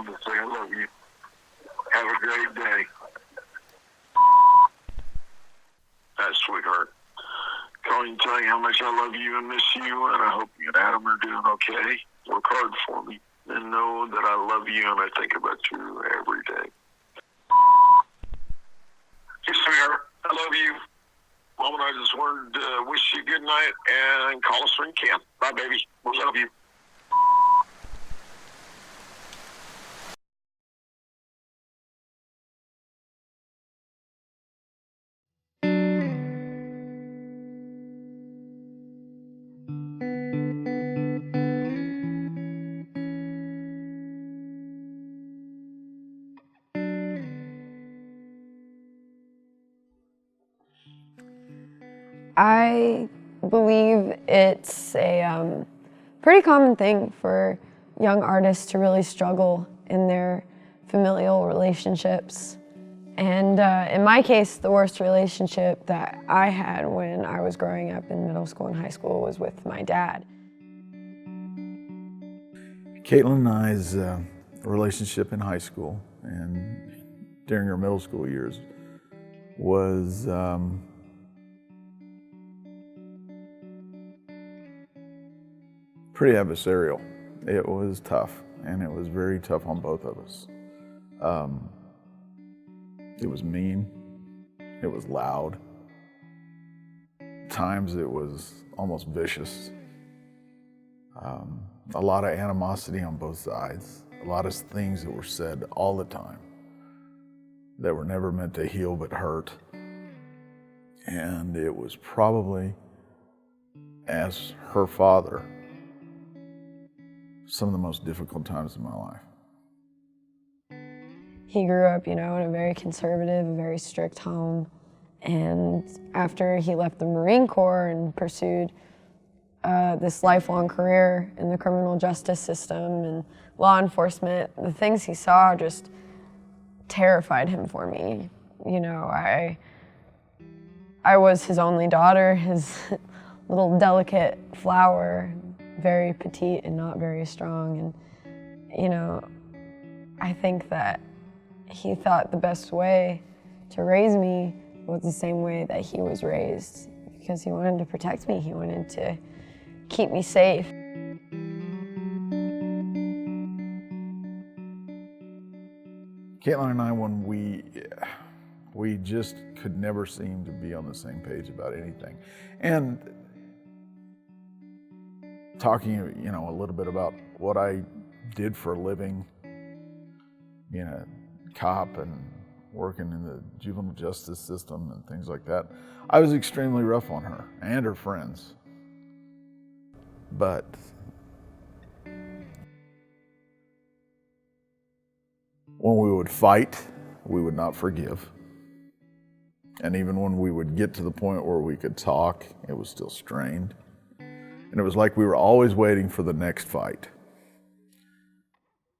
phone to say I love you. Have a great day. Sweetheart. Calling to tell you how much I love you and miss you, and I hope you and Adam are doing okay. Work hard for me, and know that I love you and I think about you every day. Hey, sweetheart. I love you. Mom and I just wanted to wish you good night and call us when you can. Bye, baby. We love you. I believe it's a pretty common thing for young artists to really struggle in their familial relationships. And in my case, the worst relationship that I had when I was growing up in middle school and high school was with my dad. Kaitlyn and I's relationship in high school and during her middle school years was pretty adversarial. It was tough, and it was very tough on both of us. It was mean, it was loud. At times it was almost vicious. A lot of animosity on both sides, a lot of things that were said all the time that were never meant to heal but hurt. And it was probably, as her father, some of the most difficult times of my life. He grew up, in a very conservative, very strict home. And after he left the Marine Corps and pursued this lifelong career in the criminal justice system and law enforcement, the things he saw just terrified him for me. I was his only daughter, his little delicate flower, very petite and not very strong. And, I think that he thought the best way to raise me was the same way that he was raised, because he wanted to protect me. He wanted to keep me safe. Kaitlyn and I, when we just could never seem to be on the same page about anything. And talking, a little bit about what I did for a living, being a cop and working in the juvenile justice system and things like that, I was extremely rough on her and her friends. But when we would fight, we would not forgive. And even when we would get to the point where we could talk, it was still strained. And it was like we were always waiting for the next fight.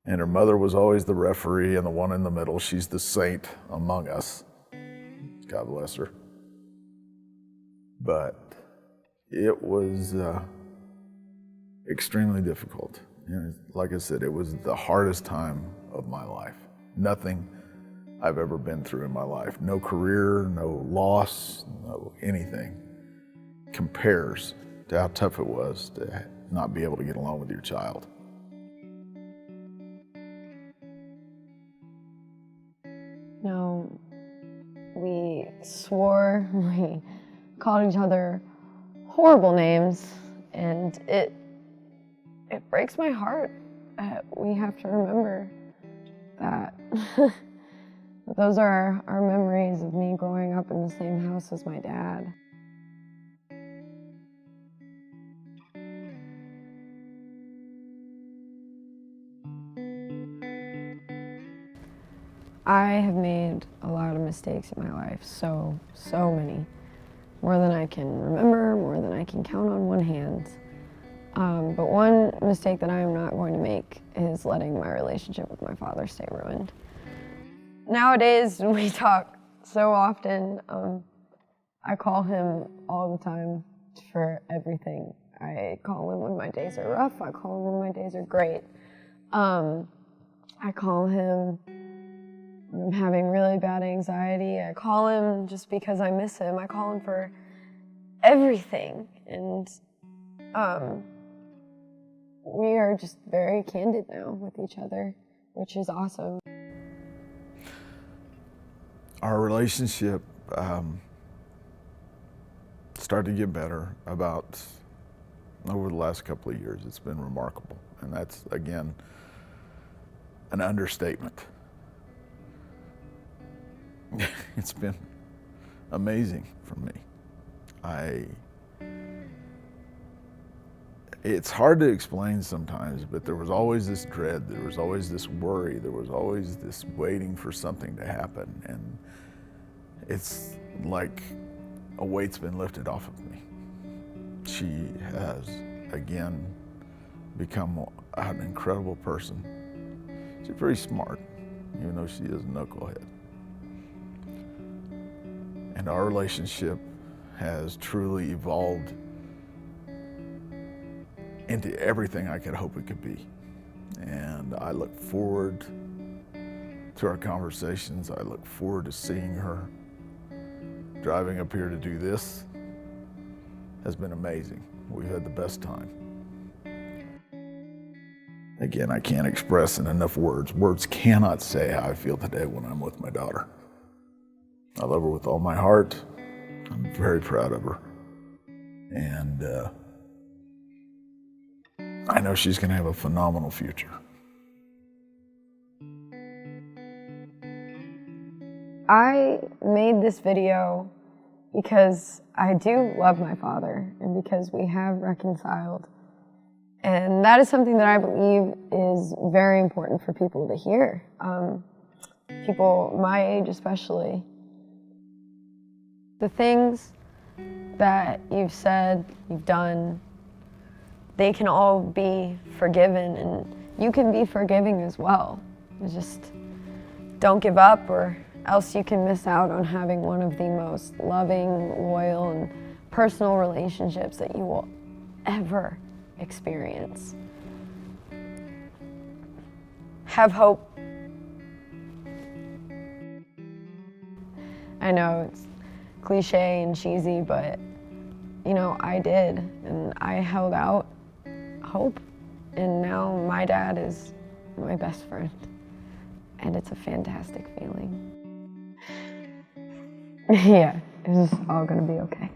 And her mother was always the referee and the one in the middle. She's the saint among us. God bless her. But it was extremely difficult. Like I said, it was the hardest time of my life. Nothing I've ever been through in my life. No career, no loss, no anything compares to how tough it was to not be able to get along with your child. No, we swore, we called each other horrible names, and it breaks my heart that we have to remember that those are our memories of me growing up in the same house as my dad. I have made a lot of mistakes in my life, so many. More than I can remember, more than I can count on one hand. But one mistake that I am not going to make is letting my relationship with my father stay ruined. Nowadays, we talk so often. I call him all the time for everything. I call him when my days are rough. I call him when my days are great. I call him when I'm having really bad anxiety. I call him just because I miss him. I call him for everything. And we are just very candid now with each other, which is awesome. Our relationship started to get better about over the last couple of years. It's been remarkable. And that's, again, an understatement. It's been amazing for me. It's hard to explain sometimes, but there was always this dread, there was always this worry, there was always this waiting for something to happen. And it's like a weight's been lifted off of me. She has, again, become an incredible person. She's pretty smart, even though she is a knucklehead. And our relationship has truly evolved into everything I could hope it could be. And I look forward to our conversations. I look forward to seeing her. Driving up here to do this has been amazing. We've had the best time. Again, I can't express in enough words. Words cannot say how I feel today when I'm with my daughter. I love her with all my heart. I'm very proud of her. And I know she's going to have a phenomenal future. I made this video because I do love my father and because we have reconciled. And that is something that I believe is very important for people to hear. People my age especially. The things that you've said, you've done, they can all be forgiven, and you can be forgiving as well. Just don't give up, or else you can miss out on having one of the most loving, loyal, and personal relationships that you will ever experience. Have hope. I know it's cliche and cheesy, but you know, I did, and I held out hope, and now my dad is my best friend, and it's a fantastic feeling. Yeah, it's all gonna be okay.